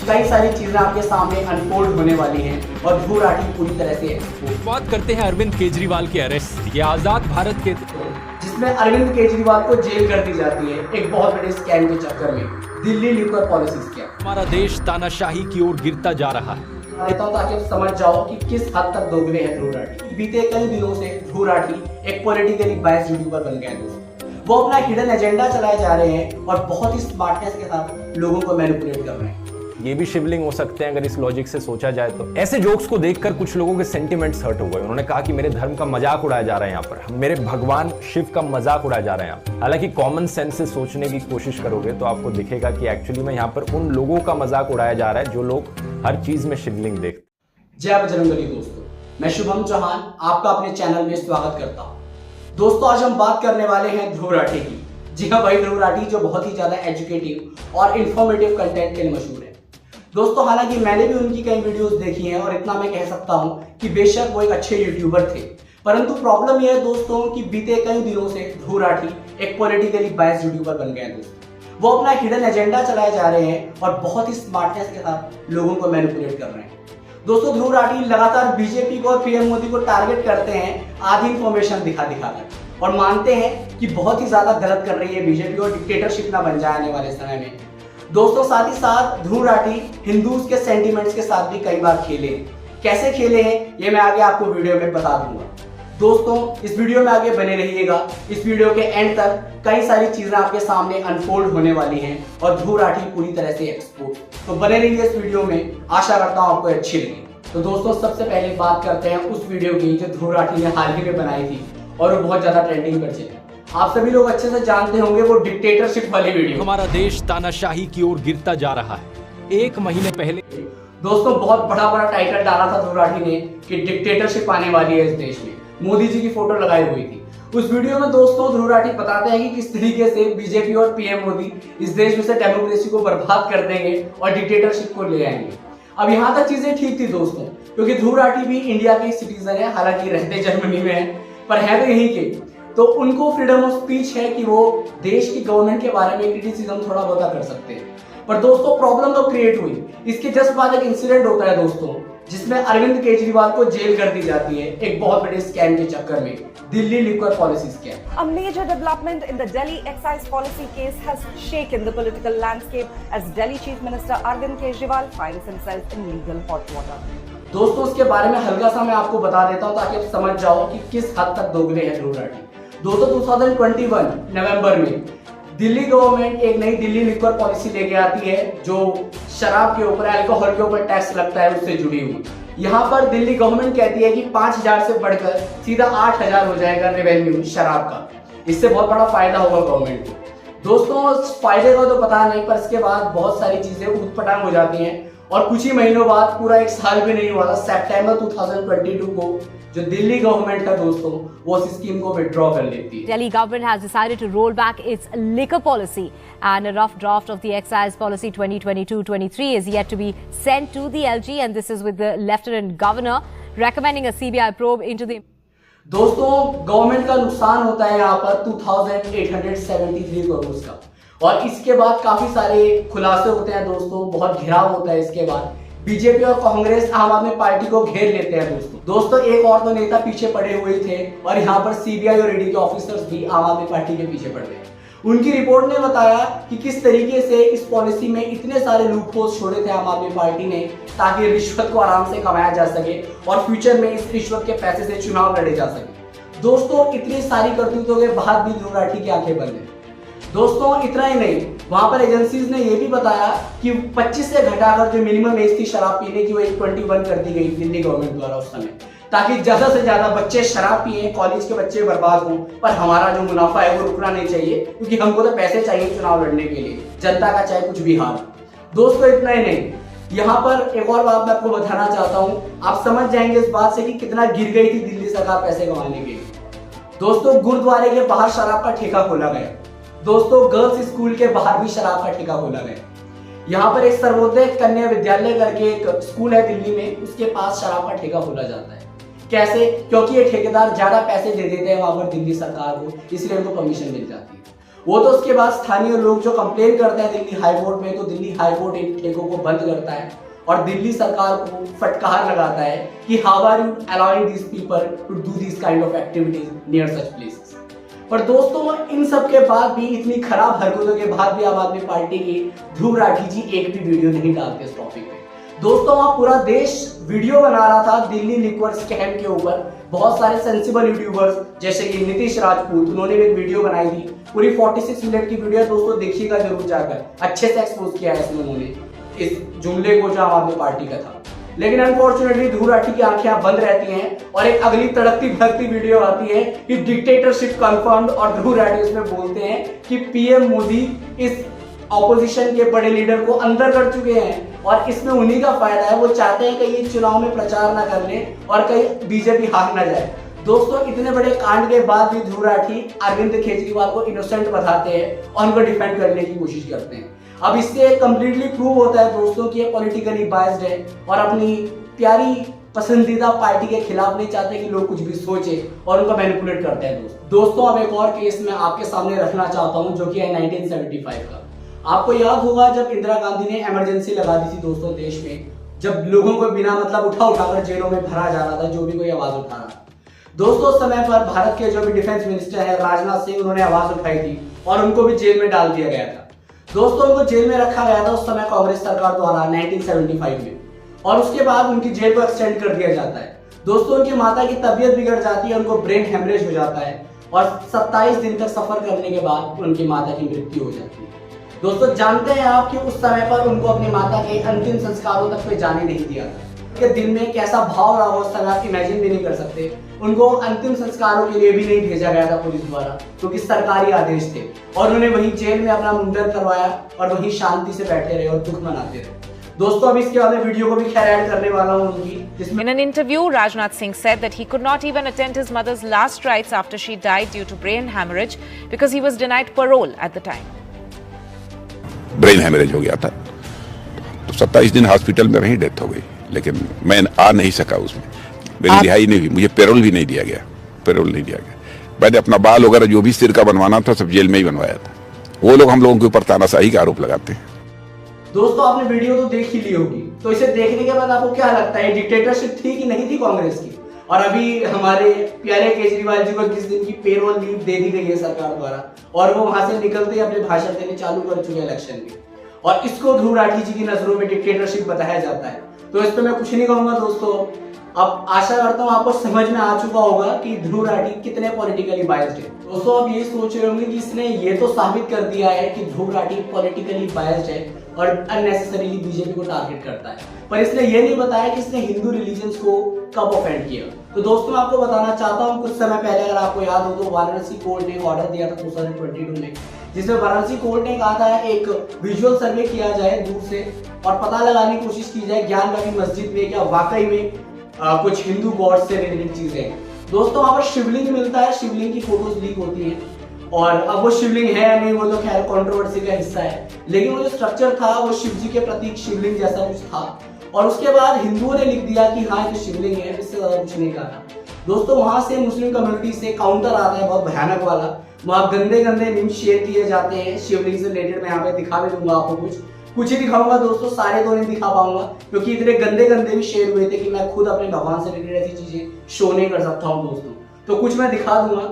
कई सारी चीजें आपके सामने अनफोल्ड होने वाली हैं और ध्रुव राठी पूरी तरह से एक्सपोज। बात करते हैं अरविंद केजरीवाल के अरेस्ट। ये आजाद भारत के जिसमें अरविंद केजरीवाल को जेल कर दी जाती है एक बहुत बड़े स्कैम के चक्कर में, दिल्ली लिकर पॉलिसी स्कैम। हमारा देश तानाशाही की ओर गिरता जा रहा है। देता हूं ताकि आप समझ जाओ कि किस हद तक दोगले हैं ध्रुव राठी। बीते कई दिनों से ध्रुव राठी एक पॉलिटिकली बायस्ड यूट्यूबर बन गए हैं। वो अपना हिडन एजेंडा चलाए जा रहे हैं और बहुत ही स्मार्टनेस के साथ लोगों को मैनिपुलेट कर रहे हैं। ये भी शिवलिंग हो सकते हैं अगर इस लॉजिक से सोचा जाए तो। ऐसे जोक्स को देखकर कुछ लोगों के सेंटिमेंट्स हर्ट हो गए। उन्होंने कहा कि मेरे धर्म का मजाक उड़ाया जा रहा है यहाँ पर, मेरे भगवान शिव का मजाक उड़ाया जा रहा है यहाँ पर। हालांकि कॉमन सेंस से सोचने की कोशिश करोगे तो आपको दिखेगा कि एक्चुअली में यहाँ पर उन लोगों का मजाक उड़ाया जा रहा है जो लोग हर चीज में शिवलिंग देखते। जय बजरंगबली दोस्तों, मैं शुभम चौहान आपका अपने चैनल में स्वागत करता हूँ। दोस्तों आज हम बात करने वाले हैं ध्रुव राठी की। जी हाँ भाई, ध्रुव राठी जो बहुत ही ज्यादा एजुकेटिव और इंफॉर्मेटिव कंटेंट के लिए मशहूर है। दोस्तों हालांकि मैंने भी उनकी कई वीडियोस देखी हैं और इतना मैं कह सकता हूं कि बेशक वो एक अच्छे यूट्यूबर थे, परंतु प्रॉब्लम यह है दोस्तों कि बीते कई दिनों से ध्रुव राठी एक पॉलिटिकली बायस्ड यूट्यूबर बन गए हैं। दोस्तों वो अपना हिडन एजेंडा चलाए जा रहे हैं और बहुत ही स्मार्टनेस के साथ लोगों को मैनिपुलेट कर रहे हैं। दोस्तों ध्रुव राठी लगातार बीजेपी को और पीएम मोदी को टारगेट करते हैं आधी इंफॉर्मेशन दिखा कर और मानते हैं कि बहुत ही ज्यादा गलत कर रही है बीजेपी और डिक्टेटरशिप ना बन जाए आने वाले समय में। दोस्तों साथ ही साथ ध्रुव राठी हिंदूज के सेंटिमेंट्स के साथ भी कई बार खेले। कैसे खेले हैं ये मैं आगे आपको वीडियो में बता दूंगा। दोस्तों इस वीडियो में आगे बने रहिएगा। इस वीडियो के एंड तक कई सारी चीजें आपके सामने अनफोल्ड होने वाली हैं और ध्रुव राठी पूरी तरह से एक्सपोज। तो बने रहिए इस वीडियो में, आशा करता हूं आपको अच्छी लगी। तो दोस्तों सबसे पहले बात करते हैं उस वीडियो की जो ध्रुव राठी ने हाल ही में बनाई थी और वो बहुत ज्यादा ट्रेंडिंग पर चली। आप सभी लोग अच्छे से जानते होंगे वो डिक्टेटरशिप वाली वीडियो। हमारा देश तानाशाही की ओर गिरता जा रहा है। एक महीने पहले दोस्तों बहुत बड़ा टाइटल डाला था ध्रुव राठी ने कि डिक्टेटरशिप आने वाली है इस देश में। मोदी जी की फोटो लगाई हुई थी उस वीडियो में। दोस्तों ध्रुव राठी बताते हैं कि किस तरीके से बीजेपी और पीएम मोदी इस देश में से डेमोक्रेसी को बर्बाद कर देंगे और डिक्टेटरशिप को ले आएंगे। अब यहाँ तक चीजें ठीक थी दोस्तों, क्योंकि ध्रुव राठी भी इंडिया के सिटीजन है, हालांकि रहते जर्मनी में है पर है तो यहीं के। तो उनको फ्रीडम ऑफ स्पीच है कि वो देश की गवर्नमेंट के बारे में क्रिटिसिज्म थोड़ा बहुत कर सकते हैं। पर दोस्तों प्रॉब्लम तो क्रिएट हुई। इसके जस्ट बाद एक इंसिडेंट होता है दोस्तों, जिसमें अरविंद केजरीवाल को जेल कर दी जाती है एक बहुत बड़े स्कैम के चक्कर में, Delhi liquor policy scam. A major development in the Delhi excise policy case has shaken the political landscape as Delhi Chief Minister Arvind Kejriwal finds himself in legal hot water. दोस्तों उसके बारे में हल्का सा मैं आपको बता देता हूं ताकि आप समझ जाओ कि किस हद तक दोगले हैं ध्रुव राठी। दोस्तों 2021 नवंबर में दिल्ली गवर्नमेंट एक नई दिल्ली लिकर पॉलिसी लेके आती है जो शराब के ऊपर, अल्कोहल के ऊपर टैक्स लगता है उससे जुड़ी हुई। यहाँ पर दिल्ली गवर्नमेंट कहती है कि 5000 से बढ़कर सीधा 8000 हो जाएगा रेवेन्यू शराब का। इससे बहुत बड़ा फायदा होगा गवर्नमेंट को। दोस्तों फायदे का तो पता नहीं, पर इसके बाद बहुत सारी चीजें उठपटांग हो जाती हैं और कुछ ही महीनों बाद, पूरा एक साल भी नहीं हुआ था, सितंबर 2022 को जो दिल्ली गवर्नमेंट है दोस्तों वो इस स्कीम को विथड्रॉ कर लेती है। Delhi government has decided to roll back its liquor policy and a rough draft of the excise policy 2022-23 is yet to be sent to the LG, and this is with the Lieutenant Governor recommending a CBI probe into the दोस्तों government का नुकसान होता है यहाँ पर 2873 करोड़ का, और इसके बाद काफी सारे खुलासे होते हैं दोस्तों, बहुत घिराव होता है। इसके बाद बीजेपी और कांग्रेस आम आदमी पार्टी को घेर लेते हैं दोस्तों एक और तो नेता पीछे पड़े हुए थे और यहाँ पर सीबीआई और ईडी के ऑफिसर्स भी आम आदमी पार्टी के पीछे पड़ गए। उनकी रिपोर्ट ने बताया कि किस तरीके से इस पॉलिसी में इतने सारे लूप होल्स छोड़े थे आम आदमी पार्टी ने ताकि रिश्वत को आराम से कमाया जा सके और फ्यूचर में इस रिश्वत के पैसे से चुनाव लड़े जा सके। दोस्तों इतनी सारी करतूतों के बाद भी ध्रुव राठी की आंखें बंद है। दोस्तों इतना ही नहीं, वहां पर एजेंसीज ने यह भी बताया कि 25 से घटाकर जो मिनिमम एज थी शराब पीने की वो 21 कर दी गई दिल्ली गवर्नमेंट द्वारा उस समय, ताकि ज्यादा से ज्यादा बच्चे शराब पिए, कॉलेज के बच्चे बर्बाद हों। पर हमारा जो मुनाफा है वो रुकना नहीं चाहिए, क्योंकि हमको तो पैसे चाहिए चुनाव लड़ने के लिए, जनता का चाहे कुछ भी हाल। दोस्तों इतना ही नहीं, यहाँ पर एक और बात मैं आपको बताना चाहता हूँ, आप समझ जाएंगे इस बात से कि कितना गिर गई थी दिल्ली सरकार पैसे कमाने के लिए। दोस्तों गुरुद्वारे के बाहर शराब का ठेका खोला गया। दोस्तों गर्ल्स स्कूल के बाहर भी शराब का ठेका खोला गया। यहाँ पर एक सर्वोदय कन्या विद्यालय करके एक स्कूल है दिल्ली में, उसके पास शराब का ठेका खोला जाता है। कैसे? क्योंकि ये ठेकेदार ज्यादा पैसे दे देते हैं वहां पर दिल्ली सरकार को, इसलिए उनको परमिशन मिल जाती है। वो तो उसके बाद स्थानीय लोग जो कंप्लेन करते हैं दिल्ली हाई कोर्ट में, तो दिल्ली हाई कोर्ट इन ठेकों को बंद करता है और दिल्ली सरकार को फटकार लगाता है कि how are you allowing this people to do this kind of activities near such places. पर दोस्तों इन सब के बाद भी, इतनी खराब हरकतों के बाद भी आम आदमी पार्टी की ध्रुव राठी जी एक भी वीडियो नहीं डालते इस टॉपिक पे। दोस्तों वहां पूरा देश वीडियो बना रहा था दिल्ली लिक्वर स्कैम के ऊपर। बहुत सारे सेंसिबल यूट्यूबर्स जैसे कि नीतीश राजपूत, उन्होंने भी एक वीडियो बनाई थी, पूरी 46 मिनट की वीडियो। दोस्तों देखिएगा जरूर जाकर, अच्छे से एक्सपोज किया है इसमें उन्होंने इस जुमले को जो आम आदमी पार्टी का था। लेकिन अनफॉर्चुनेटली ध्रुव राठी की आंखें बंद रहती हैं और एक अगली तड़कती भड़कती वीडियो आती है कि डिक्टेटरशिप कंफर्म्ड, और ध्रुव राठी उसमें बोलते हैं कि पीएम मोदी इस ऑपोजिशन के बड़े लीडर को अंदर कर चुके हैं और इसमें उन्हीं का फायदा है। वो चाहते हैं कि ये चुनाव में प्रचार ना कर ले और कहीं बीजेपी हार ना जाए। दोस्तों इतने बड़े कांड के बाद भी ध्रुव राठी अरविंद केजरीवाल को इनोसेंट बताते हैं और उनको डिफेंड करने की कोशिश करते हैं। अब इससे कंप्लीटली प्रूव होता है दोस्तों कि ये पॉलिटिकली बायस्ड है और अपनी प्यारी पसंदीदा पार्टी के खिलाफ नहीं चाहते कि लोग कुछ भी सोचे और उनको मैनिपुलेट करते हैं। दोस्तों अब एक और केस मैं आपके सामने रखना चाहता हूं जो कि है 1975 का। आपको याद होगा जब इंदिरा गांधी ने इमरजेंसी लगा दी थी दोस्तों देश में, जब लोगों को बिना मतलब उठाकर जेलों में भरा जा रहा था जो भी कोई आवाज उठा रहा था। दोस्तों उस समय पर भारत के जो भी डिफेंस मिनिस्टर है राजनाथ सिंह, उन्होंने आवाज उठाई थी और उनको भी जेल में डाल दिया गया था। दोस्तों उनको जेल में रखा गया था उस समय कांग्रेस सरकार द्वारा 1975 में, और उसके बाद उनकी जेल को एक्सटेंड कर दिया जाता है। दोस्तों उनकी माता की तबीयत बिगड़ जाती है, उनको ब्रेन हेमरेज हो जाता है और 27 दिन तक सफर करने के बाद उनकी माता की मृत्यु हो जाती है। दोस्तों जानते हैं आप कि उस समय पर उनको अपनी माता के अंतिम संस्कारों तक पे जाने नहीं दिया था। उनके दिल में कैसा भाव रहा हो उस समय आप इमेजिन भी नहीं कर सकते। उनको अंतिम संस्कारों के लिए भी नहीं भेजा गया था पुलिस द्वारा, क्योंकि सरकारी आदेश थे, और उन्होंने वहीं जेल में अपना मुंडन करवाया और वहीं शांति से बैठे रहे और दुख मनाते रहे। दोस्तों अब इसके बाद मैं वीडियो को भी खैर ऐड करने वाला हूं उनकी, जिसमें In an interview, Rajnath Singh said that he could not even attend his mother's last rites after she died due to brain hemorrhage because he was denied parole at the time. Brain haemorrhage हो गया था तो 27 दिन hospital में रही, death हो गई, लेकिन मैं आ नहीं सका उसमें, मेरी रिहाई नहीं हुई, मुझे पेरोल भी नहीं दिया गया, पेरोल नहीं दिया गया। मैंने अपना बाल वगैरह जो भी सिर का बनवाना था सब जेल में ही बनवाया था। वो लोग हम लोगों के ऊपर तानाशाही का आरोप लगाते हैं। दोस्तों आपने वीडियो तो देख ही ली होगी, तो इसे देखने के बाद आपको क्या लगता है डिक्टेटरशिप थी कि नहीं थी कांग्रेस की? और अभी हमारे प्यारे केजरीवाल जी को 20 दिन की पेरोल लीव दे दी गई है सरकार द्वारा और वो वहां से निकलते ही अपने भाषण देने चालू कर चुके इलेक्शन में, और इसको ध्रुव राठी जी की नजरों में डिक्टेटरशिप बताया जाता है। तो इस पर मैं कुछ नहीं कहूंगा दोस्तों। अब आशा करता हूँ आपको समझ में आ चुका होगा कि ध्रुव राठी कितने पॉलिटिकली बायस्ड है। दोस्तों आप ये सोच रहे होंगे कि इसने ये तो साबित कर दिया है कि ध्रुव राठी पॉलिटिकली बायस्ड है और अननेसेसरीली बीजेपी को टारगेट करता है, पर इसने ये नहीं बताया कि इसने हिंदू रिलीजन्स को कब ऑफेंड किया। तो दोस्तों मैं आपको बताना चाहता हूँ, कुछ समय पहले अगर आपको याद हो तो वाराणसी कोर्ट ने ऑर्डर दिया था 2022 में, जिसमें वाराणसी कोर्ट ने कहा था एक विजुअल सर्वे किया जाए दूर से और पता लगाने की कोशिश की जाए ज्ञानवापी मस्जिद में क्या वाकई में कुछ हिंदू गॉड से रिलेटेड चीजें हैं। दोस्तों वहां पर शिवलिंग मिलता है, शिवलिंग की फोटोज लीक होती हैं, और अब वो शिवलिंग है या नहीं वो तो खैर कंट्रोवर्सी का हिस्सा है, लेकिन वो जो स्ट्रक्चर था वो शिव जी के प्रतीक शिवलिंग जैसा कुछ था, और उसके बाद हिंदुओं ने लिख दिया कि हाँ ये शिवलिंग है, इससे ज्यादा कुछ नहीं कहा। दोस्तों वहां से मुस्लिम कम्युनिटी से काउंटर आता है बहुत भयानक वाला, वहां गंदे गंदे मीम शेयर किए जाते हैं शिवलिंग से रिलेटेड। मैं यहाँ पे दिखा भी दूंगा आपको, कुछ ही दिखाऊंगा दोस्तों, सारे तो नहीं दिखा पाऊंगा क्योंकि इतने गंदे गंदे भी शेयर हुए थे कि मैं खुद अपने भगवान से रिलेटेड ऐसी चीजें शो नहीं कर सकता हूँ दोस्तों। तो कुछ मैं दिखा दूंगा।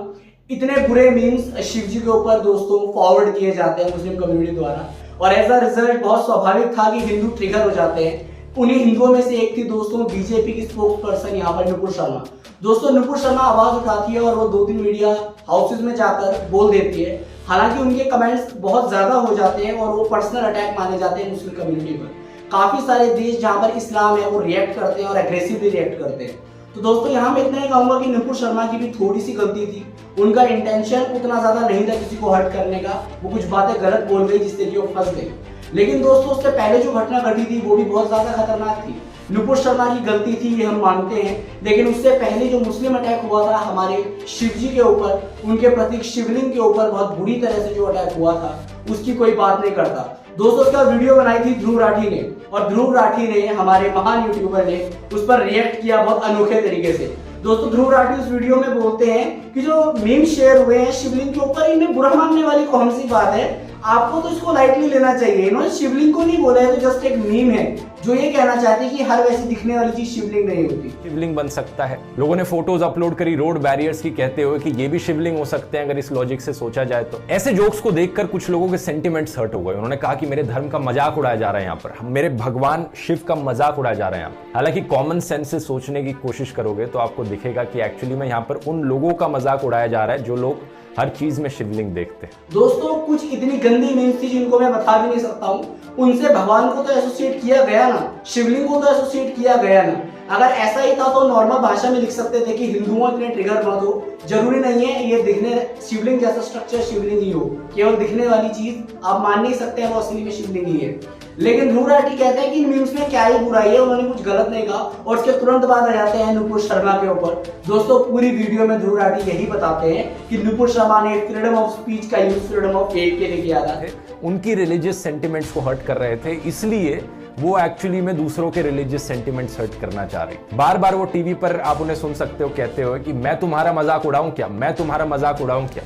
इतने बुरे मीम्स शिव जी के ऊपर दोस्तों फॉरवर्ड किए जाते हैं मुस्लिम कम्युनिटी द्वारा, और एज अ रिजल्ट बहुत स्वाभाविक था कि हिंदू ट्रिगर हो जाते हैं। उन्हीं हिंदुओं में से एक थी दोस्तों बीजेपी की स्पोक्स पर्सन यहाँ पर नुपुर शर्मा। दोस्तों नुपुर शर्मा आवाज उठाती है और वो 2-3 मीडिया हाउसेज में जाकर बोल देती है, हालांकि उनके कमेंट्स बहुत ज्यादा हो जाते हैं और वो पर्सनल अटैक माने जाते हैं मुस्लिम कम्युनिटी पर। काफी सारे देश जहां पर इस्लाम है वो रिएक्ट करते हैं और एग्रेसिवली रिएक्ट करते हैं। तो दोस्तों यहाँ मैं इतना ही कहूंगा कि नुपुर शर्मा की भी थोड़ी सी गलती थी, उनका इंटेंशन उतना ज्यादा नहीं था किसी को हर्ट करने का, वो कुछ बातें गलत बोल गई जिससे कि वो फंस गई। लेकिन दोस्तों उससे पहले जो घटना घटी थी वो भी बहुत ज्यादा खतरनाक थी। नुपुर शर्मा की गलती थी ये हम मानते हैं, लेकिन उससे पहले जो मुस्लिम अटैक हुआ था हमारे शिव जी के ऊपर, उनके प्रतीक शिवलिंग के ऊपर बहुत बुरी तरह से जो अटैक हुआ था उसकी कोई बात नहीं करता। दोस्तों उसका वीडियो बनाई थी ध्रुव राठी ने, और ध्रुव राठी ने हमारे महान यूट्यूबर ने उस पर रिएक्ट किया बहुत अनोखे तरीके से। दोस्तों ध्रुव राठी उस वीडियो में बोलते हैं कि जो मीम शेयर हुए हैं शिवलिंग के ऊपर, इन्हें बुरा मानने वाली कौन सी बात है, आपको तो इसको लाइटली लेना चाहिए। इन्होंने शिवलिंग को नहीं बोला है, तो जस्ट एक मीम है जो ये कहना चाहते हैं कि हर वैसी दिखने वाली चीज शिवलिंग नहीं होती। शिवलिंग बन सकता है। लोगों ने फोटोज अपलोड करी रोड बैरियर्स की, कहते हुए कि ये भी शिवलिंग हो सकते हैं अगर इस लॉजिक से सोचा जाए तो। ऐसे जोक्स को देखकर कुछ लोगों के सेंटिमेंट्स हर्ट हो गए। उन्होंने कहा कि मेरे धर्म का मजाक उड़ाया जा रहा है यहाँ पर, मेरे भगवान शिव का मजाक उड़ाया जा रहा है यहाँ पर। हालांकि कॉमन सेंस से सोचने की कोशिश करोगे तो आपको दिखेगा कि एक्चुअली में यहाँ पर उन लोगों का मजाक उड़ाया जा रहा है जो लोग हर चीज में शिवलिंग देखते हैं। दोस्तों कुछ इतनी गंदी मीम्स थी जिनको मैं बता भी नहीं सकता हूँ, उनसे भगवान को तो एसोसिएट किया गया ना, शिवलिंग को तो एसोसिएट किया गया ना। अगर ऐसा ही था तो नॉर्मल भाषा में लिख सकते थे कि हिंदुओं इतने ट्रिगर मत हो, जरूरी नहीं है ये दिखने शिवलिंग जैसा स्ट्रक्चर शिवलिंग ही हो, केवल दिखने वाली चीज आप मान नहीं सकते हैं वो असली में शिवलिंग ही है। लेकिन ध्रुव राठी कहते हैं कि मीम्स में क्या ही बुराई है, उन्होंने कुछ गलत नहीं कहा, और उसके तुरंत बाद आ जाते हैं नुपुर शर्मा के ऊपर। दोस्तों पूरी वीडियो में ध्रुव राठी यही बताते हैं कि नुपुर शर्मा ने फ्रीडम ऑफ स्पीच का यूज फ्रीडम ऑफ फेथ के लिए किया था। उनकी रिलीजियस सेंटिमेंट्स को हर्ट कर रहे थे, इसलिए वो एक्चुअली में दूसरों के रिलीजियस सेंटिमेंट्स हर्ट करना चाह रही। बार बार वो टीवी पर आप उन्हें सुन सकते हो कहते हो कि मैं तुम्हारा मजाक उड़ाऊं क्या, मैं तुम्हारा मजाक उड़ाऊं क्या।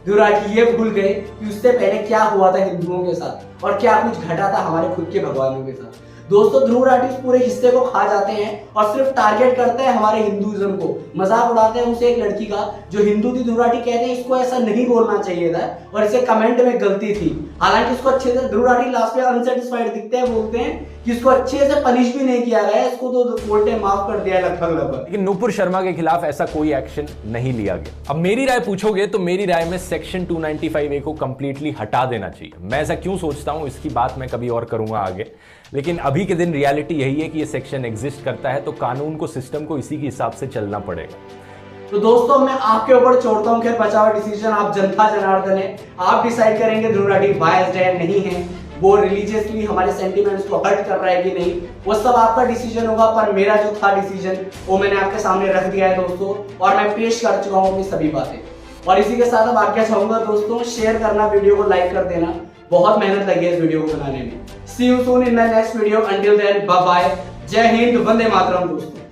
ध्रुव राठी ये भूल गए कि उससे पहले क्या हुआ था हिंदुओं के साथ और क्या कुछ घटा था हमारे खुद के भगवानों के साथ। दोस्तों ध्रुव राठी इस पूरे हिस्से को खा जाते हैं और सिर्फ टारगेट करते हैं हमारे हिंदुइज्म को, मजाक उड़ाते हैं उनसे एक लड़की का जो हिंदू थी। ध्रुव राठी कहते हैं इसको ऐसा नहीं बोलना चाहिए था और इसे कमेंट में गलती थी। हालांकि इसको अच्छे से ध्रुव राठी लास्ट में अनसेटिस्फाइड दिखते हैं, बोलते हैं कि इसको अच्छे से पनिश भी नहीं किया गया, इसको तो कोर्ट ने माफ कर दिया लगभग। लेकिन नुपुर शर्मा के खिलाफ ऐसा कोई एक्शन नहीं लिया गया। अब मेरी राय पूछोगे तो मेरी राय में सेक्शन 295A को कंप्लीटली हटा देना चाहिए। मैं ऐसा क्यों सोचता हूं इसकी बात मैं कभी और करूंगा आगे, लेकिन अभी के दिन रियलिटी यही है कि ये सेक्शन एग्जिस्ट करता है तो कानून को, सिस्टम को इसी के हिसाब से चलना पड़ेगा। तो दोस्तों मैं आपके ऊपर छोड़ता हूं, खैर बचाव डिसीजन आप जनता जनार्दन है, आप डिसाइड करेंगे ध्रुव राठी बायस्ड है नहीं है, वो रिलीजियसली हमारे सेंटिमेंट्स को हर्ट कर रहा है कि नहीं, वो सब आपका डिसीजन होगा। पर मेरा जो था डिसीजन वो मैंने आपके सामने रख दिया है दोस्तों, और मैं पेश कर चुका हूँ अपनी सभी बातें। और इसी के साथ अब आज्ञा चाहूंगा दोस्तों, शेयर करना, वीडियो को लाइक कर देना, बहुत मेहनत लगी है इस वीडियो को बनाने में। See you soon in my next video, until then bye bye, जय हिंद, वंदे मातरम दोस्तों।